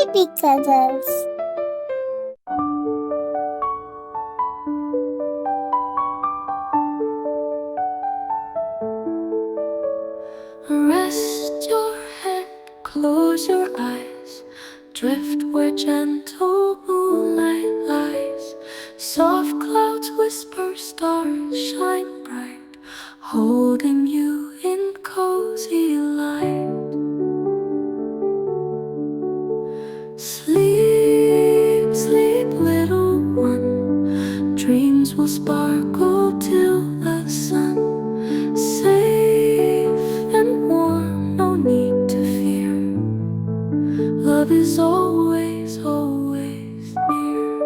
baby cuddles. Rest your head, close your eyes, drift where gentle moonlight lies. Soft clouds whisper, stars shine bright, holding you in cozy light. Sleep, sleep, little one, dreams will sparkle till the sun. Safe and warm, no need to fear. Love is always, always near.